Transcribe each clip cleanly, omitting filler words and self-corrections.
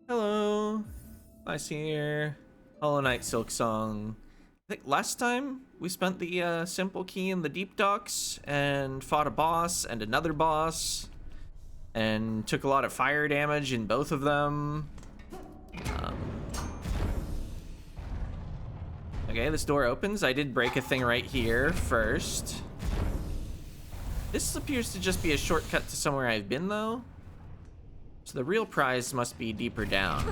Hello, nice here. Hollow Knight Silksong. I think last time we spent the simple key in the deep docks and fought a boss and another boss and took a lot of fire damage in both of them. Um, okay, this door opens. I did break a thing right here first. This appears to just be a shortcut to somewhere I've been though. So the real prize must be deeper down.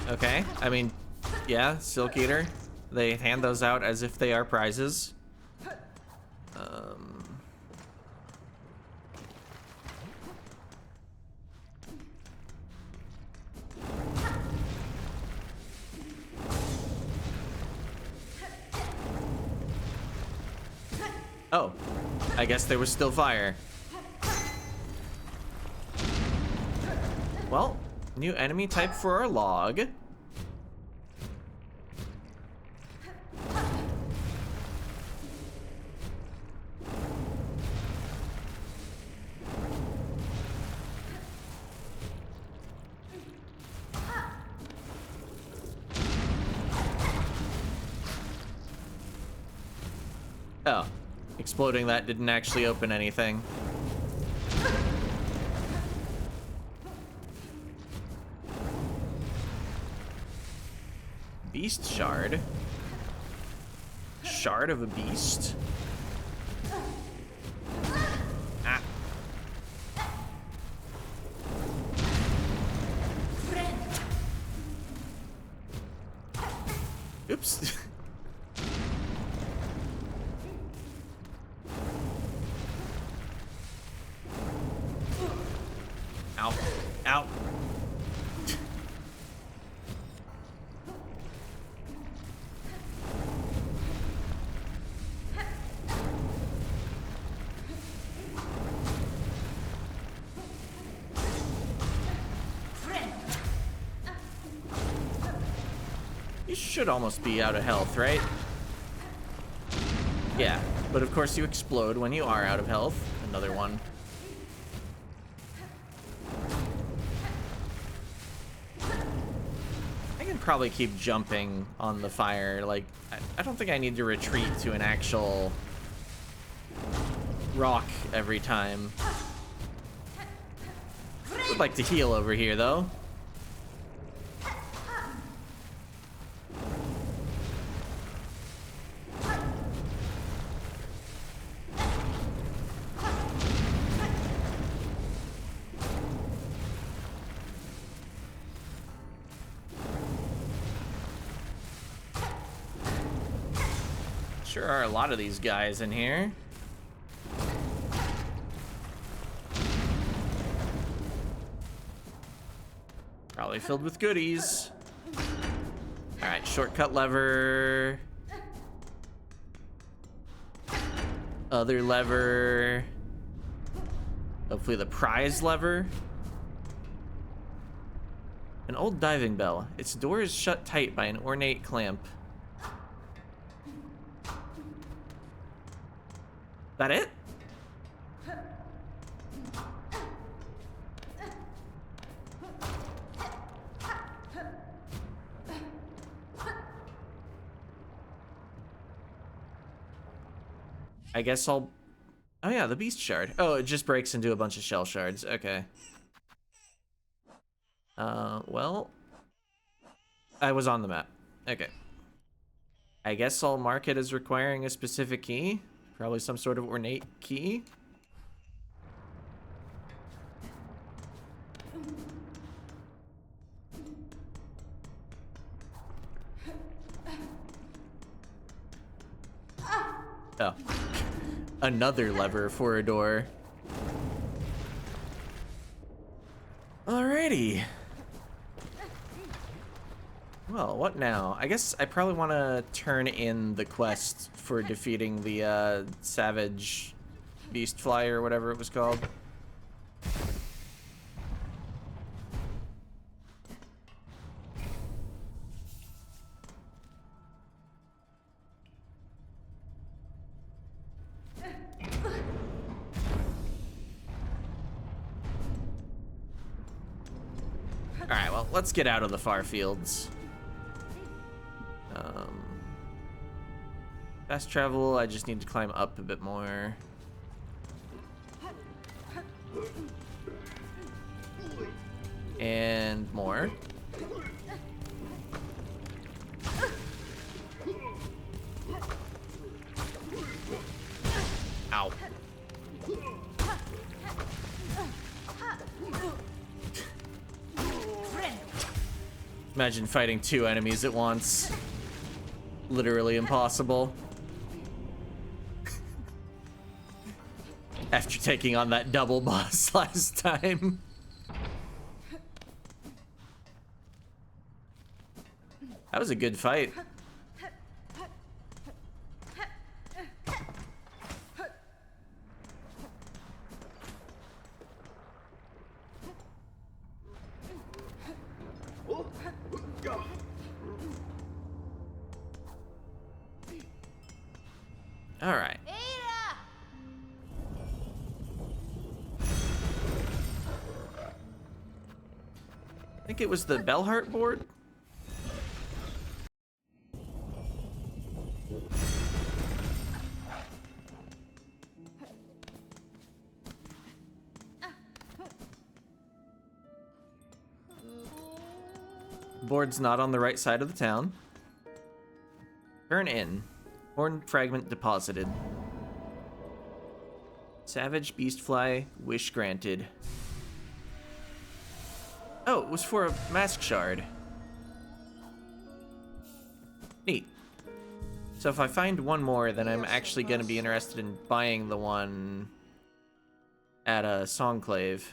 Okay, I mean, yeah, Silk Eater. They hand those out as if they are prizes. Oh, I guess there was still fire. Well, new enemy type for our log. Oh, exploding that didn't actually open anything. Beast shard. Shard of a beast. Ah. Oops. Ow. Ow. You should almost be out of health, right? Yeah, but of course you explode when you are out of health. Another one. I can probably keep jumping on the fire. Like, I don't think I need to retreat to an actual rock every time. Would like to heal over here, though. Sure are a lot of these guys in here. Probably filled with goodies. All right, shortcut lever. Other lever. Hopefully the prize lever. An old diving bell. Its door is shut tight by an ornate clamp. That it? I guess I'll... Oh yeah, the beast shard. Oh, it just breaks into a bunch of shell shards. Okay. Well... I was on the map. Okay. I guess I'll mark it as requiring a specific key. Probably some sort of ornate key. Oh. Another lever for a door. Alrighty. Well, what now? I guess I probably want to turn in the quest for defeating the savage beast fly or whatever it was called. Alright, well, let's get out of the far fields. Fast travel, I just need to climb up a bit more. And more. Ow. Imagine fighting 2 enemies at once. Literally impossible. After taking on that double boss last time. That was a good fight. All right. I think it was the Bellheart board. Board's not on the right side of the town. Turn in. Horn fragment deposited. Savage beastfly, wish granted. Oh, it was for a mask shard. Neat. So if I find one more, then I'm actually going to be interested in buying the one at a Songclave.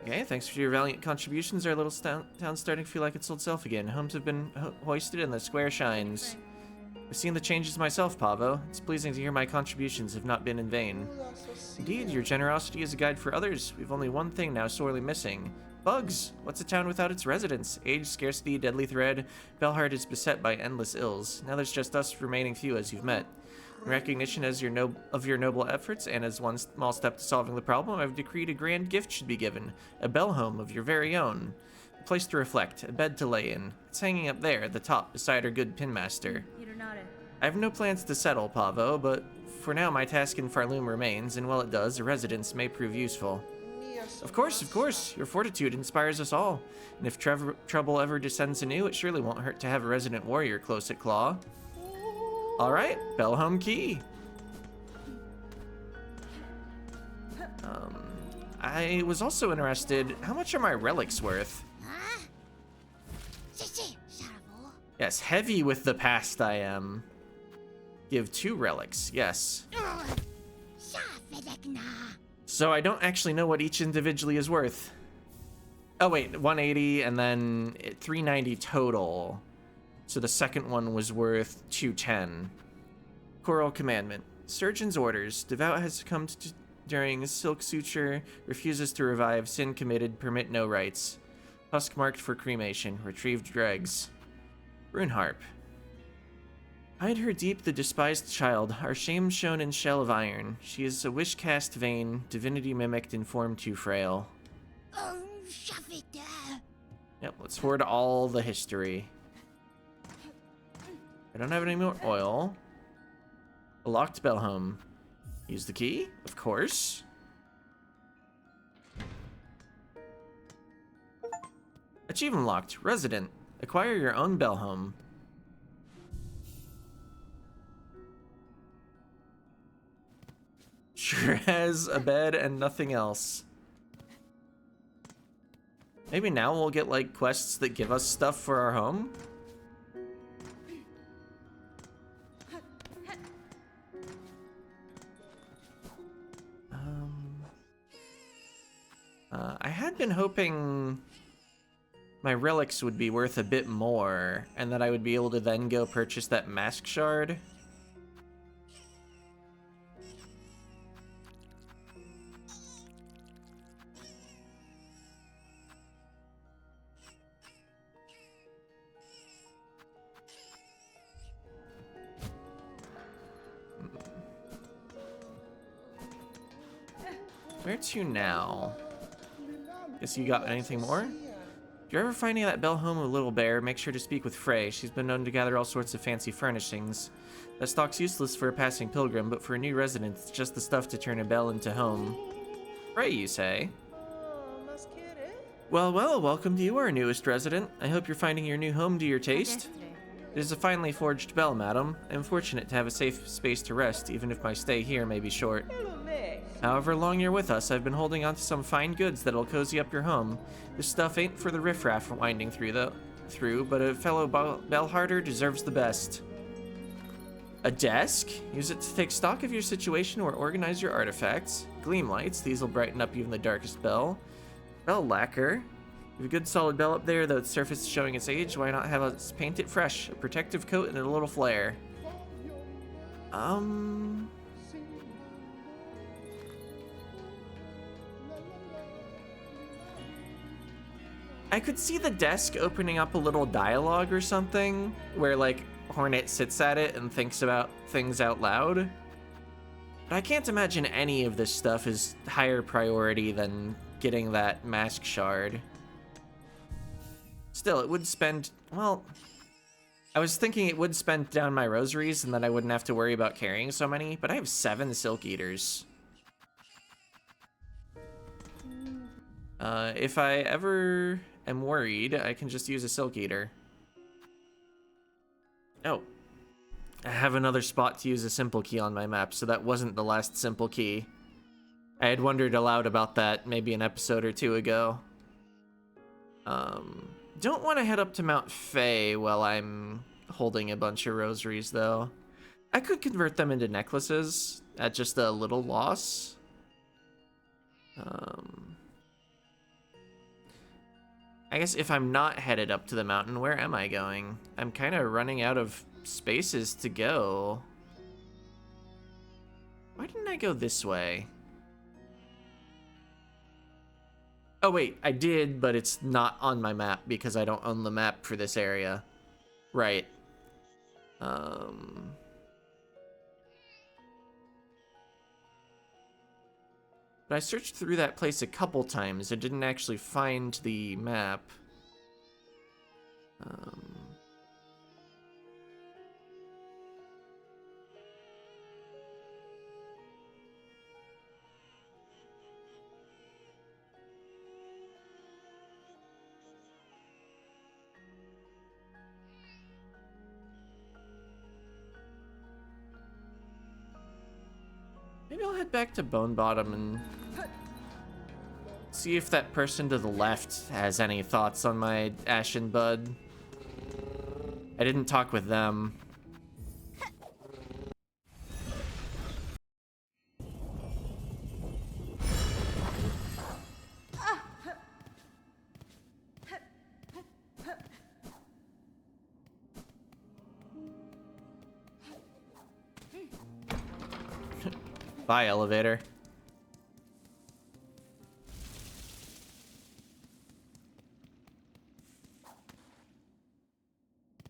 Okay, thanks for your valiant contributions. Our little town's starting to feel like its old self again. Homes have been hoisted and the square shines. I've seen the changes myself, Pavo. It's pleasing to hear my contributions have not been in vain. Indeed, your generosity is a guide for others. We've only one thing now sorely missing. Bugs! What's a town without its residents? Age, scarcity, deadly thread. Bellheart is beset by endless ills. Now there's just us remaining few as you've met. In recognition as of your noble efforts, and as one small step to solving the problem, I've decreed a grand gift should be given. A bell home of your very own. A place to reflect, a bed to lay in. It's hanging up there at the top beside our good pinmaster. I have no plans to settle, Pavo, but for now my task in Farloom remains, and while it does, a residence may prove useful. Of course, your fortitude inspires us all. And if trouble ever descends anew, it surely won't hurt to have a resident warrior close at claw. Alright, Bellhome Key. I was also interested, how much are my relics worth? Yes, heavy with the past I am. Give 2 relics, yes. So I don't actually know what each individually is worth. Oh wait, 180 and then 390 total. So the second one was worth 210. Choral Commandment. Surgeon's orders. Devout has succumbed during Silk Suture. Refuses to revive. Sin committed. Permit no rites. Husk marked for cremation. Retrieved dregs. Rune Harp. Hide her deep, the despised child. Our shame shown in shell of iron. She is a wish cast vain. Divinity mimicked in form too frail. Yep, let's hoard all the history. I don't have any more oil. A locked bell home. Use the key, of course. Achievement locked. Resident. Acquire your own bell home. Sure has a bed and nothing else. Maybe now we'll get like quests that give us stuff for our home. I had been hoping my relics would be worth a bit more, and that I would be able to then go purchase that mask shard. Where to now? Guess you got anything more? If you're ever finding that bell home of Little Bear, make sure to speak with Frey. She's been known to gather all sorts of fancy furnishings. That stock's useless for a passing pilgrim, but for a new resident, it's just the stuff to turn a bell into home. Frey, you say? Well, well, welcome to you, our newest resident. I hope you're finding your new home to your taste. It is a finely forged bell, madam. I am fortunate to have a safe space to rest, even if my stay here may be short. However long you're with us, I've been holding on to some fine goods that'll cozy up your home. This stuff ain't for the riffraff winding through, but a fellow bellharder deserves the best. A desk? Use it to take stock of your situation or organize your artifacts. Gleam lights, these will brighten up even the darkest bell. Bell lacquer. You have a good solid bell up there, though its surface is showing its age. Why not have us paint it fresh? A protective coat and a little flair. I could see the desk opening up a little dialogue or something, where like Hornet sits at it and thinks about things out loud. But I can't imagine any of this stuff is higher priority than getting that mask shard. Still, it would spend, well, I was thinking it would spend down my rosaries and then I wouldn't have to worry about carrying so many, but I have 7 Silk Eaters. If I ever am worried, I can just use a Silk Eater. Oh, I have another spot to use a simple key on my map, so that wasn't the last simple key. I had wondered aloud about that maybe an episode or 2 ago. Don't want to head up to Mount Fae while I'm holding a bunch of rosaries, though. I could convert them into necklaces at just a little loss. I guess if I'm not headed up to the mountain, where am I going? I'm kind of running out of spaces to go. Why didn't I go this way? Oh wait, I did, but it's not on my map because I don't own the map for this area. Right. But I searched through that place a couple times. I didn't actually find the map. Maybe I'll head back to Bone Bottom and see if that person to the left has any thoughts on my Ashen Bud. I didn't talk with them. Bye, elevator.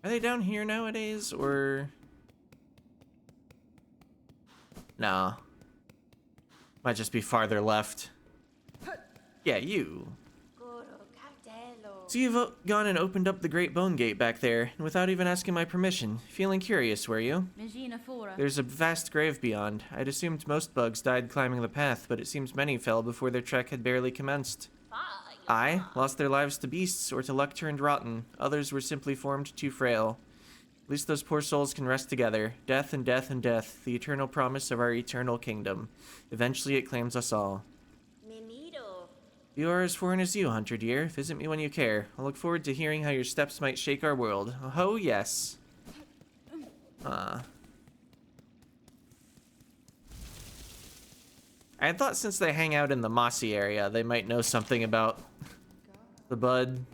Are they down here nowadays, or? No. Might just be farther left. Yeah, you. So you've gone and opened up the Great Bone Gate back there, and without even asking my permission. Feeling curious, were you? There's a vast grave beyond. I'd assumed most bugs died climbing the path, but it seems many fell before their trek had barely commenced. Aye, lost their lives to beasts or to luck turned rotten. Others were simply formed too frail. At least those poor souls can rest together. Death and death and death, the eternal promise of our eternal kingdom. Eventually it claims us all. You are as foreign as you, Hunter dear. Visit me when you care. I look forward to hearing how your steps might shake our world. Oh, yes. I had thought since they hang out in the mossy area, they might know something about the bud.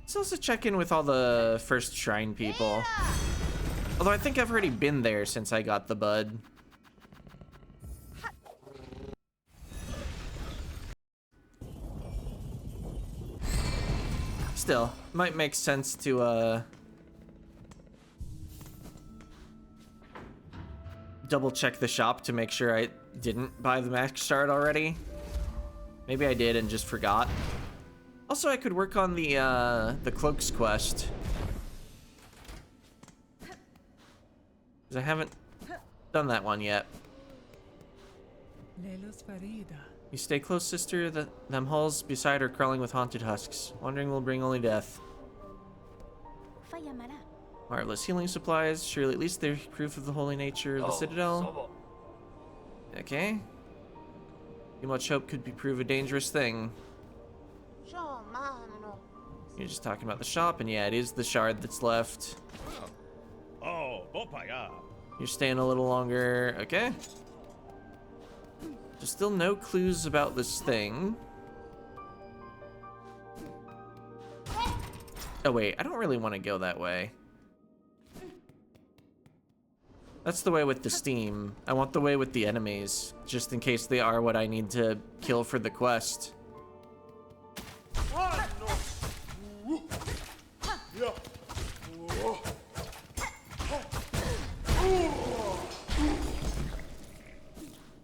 Let's also check in with all the first shrine people. Although I think I've already been there since I got the bud. Still, might make sense to, double check the shop to make sure I didn't buy the max shard already. Maybe I did and just forgot. Also, I could work on the cloaks quest. 'Cause I haven't done that one yet. You stay close, sister. Them hulls beside are crawling with haunted husks. Wandering will bring only death. Marvelous healing supplies. Surely at least they're proof of the holy nature of the citadel. Okay. Too much hope could prove a dangerous thing. You're just talking about the shop, and yeah, it is the shard that's left. You're staying a little longer. Okay. There's still no clues about this thing. Oh wait, I don't really want to go that way. That's the way with the steam. I want the way with the enemies, just in case they are what I need to kill for the quest.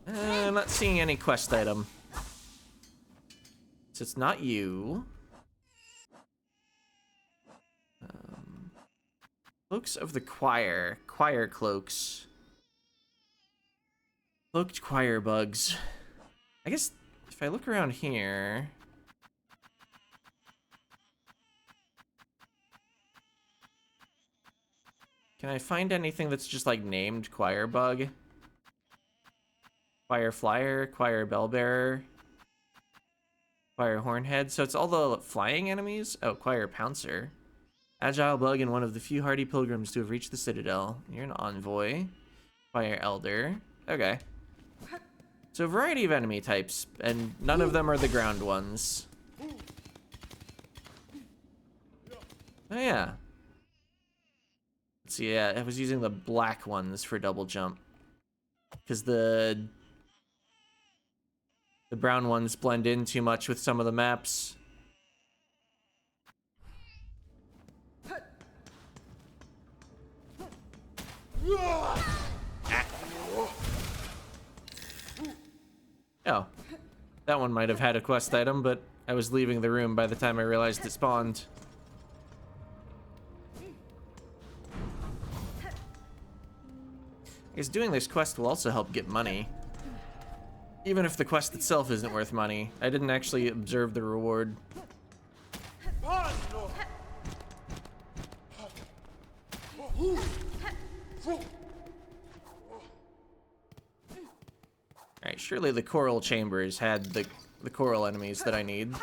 I'm not seeing any quest item. So it's not you. Cloaks of the choir. Choir cloaks. Cloaked choir bugs. I guess if I look around here... Can I find anything that's just like named choir bug? Choir flyer, choir bellbearer, choir hornhead. So it's all the flying enemies? Oh, choir pouncer. Agile bug and one of the few hardy pilgrims to have reached the citadel. You're an envoy. Choir elder. Okay. So a variety of enemy types, and none of them are the ground ones. Oh yeah. Let's see, yeah, I was using the black ones for double jump. Because the brown ones blend in too much with some of the maps. Oh, that one might have had a quest item, but I was leaving the room by the time I realized it spawned. I guess doing this quest will also help get money. Even if the quest itself isn't worth money. I didn't actually observe the reward. Alright, surely the coral chambers had the coral enemies that I need.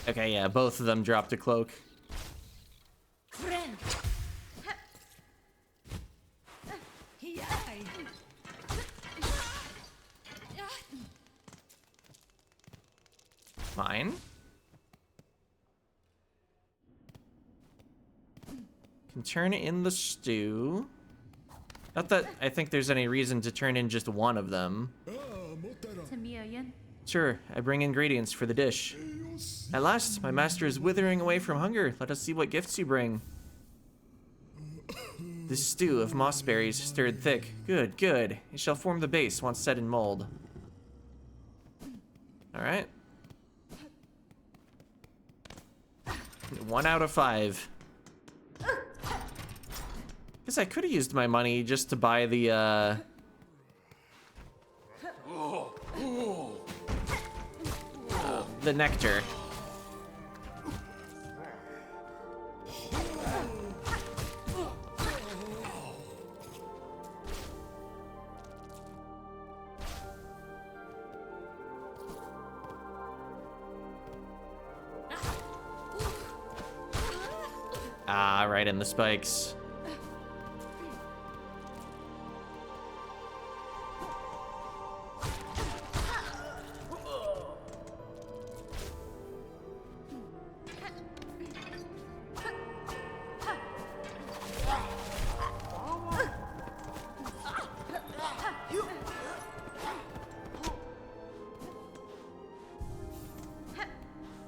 Okay, yeah, both of them dropped a cloak. Fine. Can turn in the stew. Not that I think there's any reason to turn in just one of them. Sure, I bring ingredients for the dish. At last, my master is withering away from hunger. Let us see what gifts you bring. This stew of mossberries stirred thick. Good, good. It shall form the base once set in mold. Alright. 1 out of 5. Guess I could have used my money just to buy the, the nectar. Ah, right in the spikes.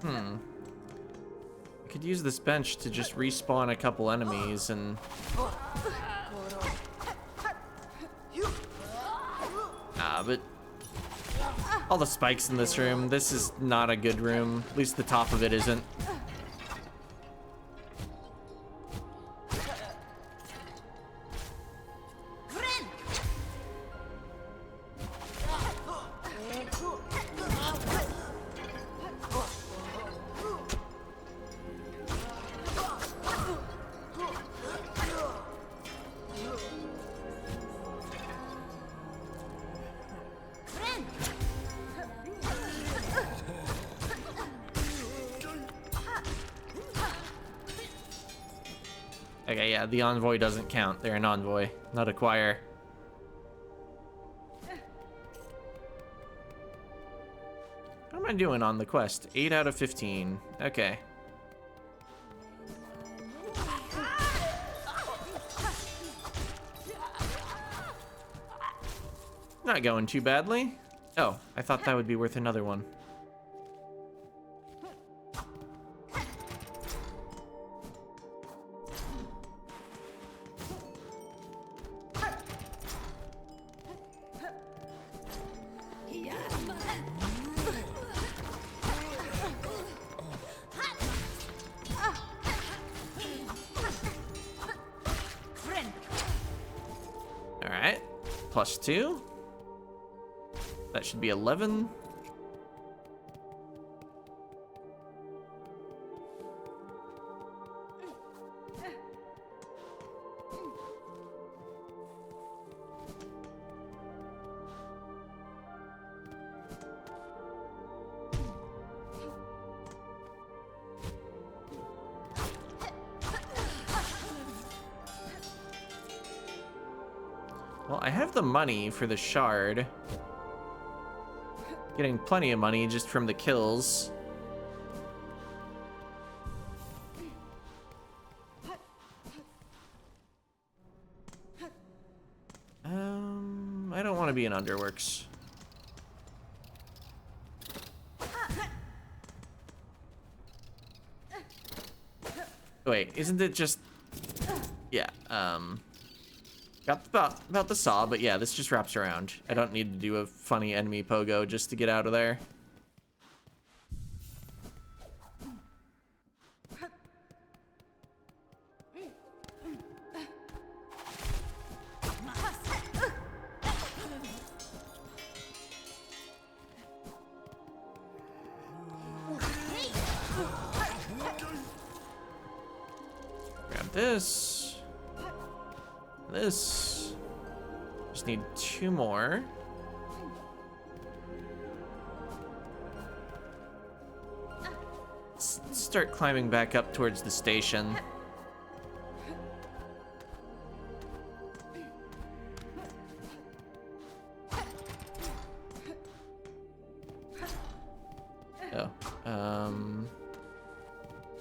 I could use this bench to just respawn a couple enemies and... but... all the spikes in this room, this is not a good room. At least the top of it isn't. Okay, yeah, the envoy doesn't count. They're an envoy, not a choir. How am I doing on the quest? 8 out of 15. Okay. Not going too badly. Oh, I thought that would be worth another one. Alright, +2. That should be 11. Well, I have the money for the shard. Getting plenty of money just from the kills. I don't want to be in Underworks. Wait, isn't it just... yeah, got about the saw, but yeah, this just wraps around. I don't need to do a funny enemy pogo just to get out of there. Grab this. This. Just need 2 more. Let's start climbing back up towards the station. Oh,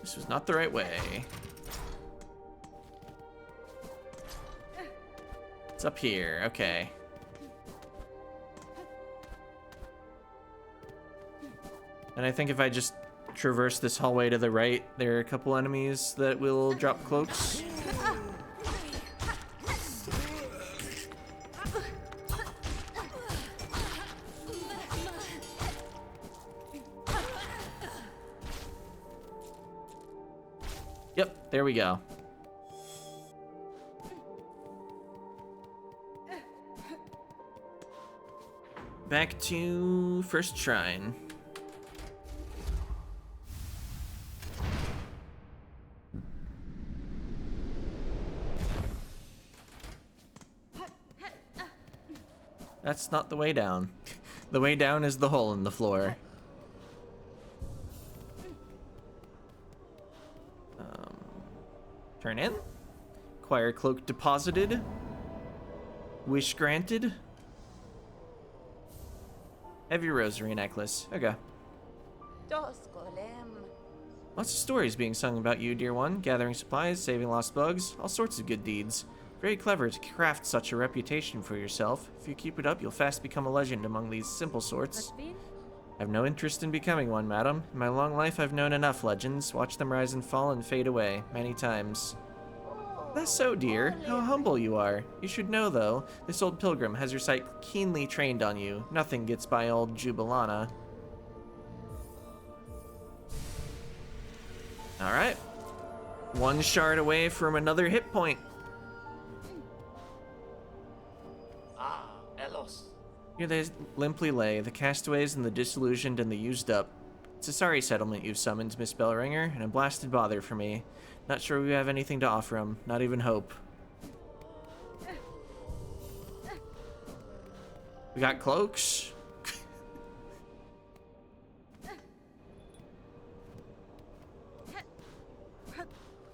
this was not the right way. It's up here, okay. And I think if I just traverse this hallway to the right, there are a couple enemies that will drop cloaks. Yep, there we go. Back to first shrine. That's not the way down. The way down is the hole in the floor. Turn in. Acquire cloak deposited. Wish granted. Heavy rosary necklace. Okay. Lots of stories being sung about you, dear one. Gathering supplies, saving lost bugs, all sorts of good deeds. Very clever to craft such a reputation for yourself. If you keep it up, you'll fast become a legend among these simple sorts. I have no interest in becoming one, madam. In my long life, I've known enough legends, watched them rise and fall and fade away, many times. That's so, dear. How humble you are. You should know, though, this old pilgrim has your sight keenly trained on you. Nothing gets by old Jubilana. Alright. One shard away from another hit point. Elos. Here they limply lay, the castaways and the disillusioned and the used up. It's a sorry settlement you've summoned, Miss Bellringer, and a blasted bother for me. Not sure we have anything to offer him, not even hope. We got cloaks.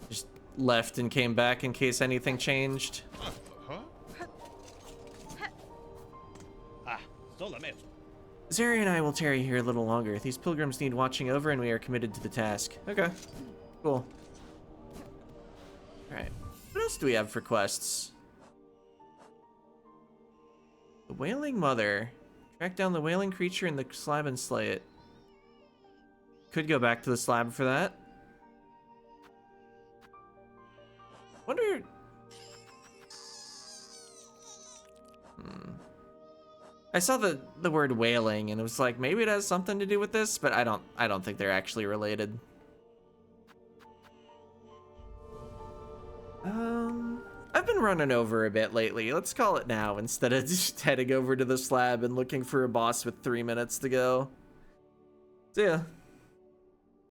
Just left and came back in case anything changed. Zeri and I will tarry here a little longer. These pilgrims need watching over, and we are committed to the task. Okay, cool. Alright, what else do we have for quests? The Wailing Mother. Track down the wailing creature in the slab and slay it. Could go back to the slab for that. Wonder... I saw the word wailing and it was like, maybe it has something to do with this, but I don't think they're actually related. I've been running over a bit lately. Let's call it now instead of just heading over to the slab and looking for a boss with 3 minutes to go. See ya.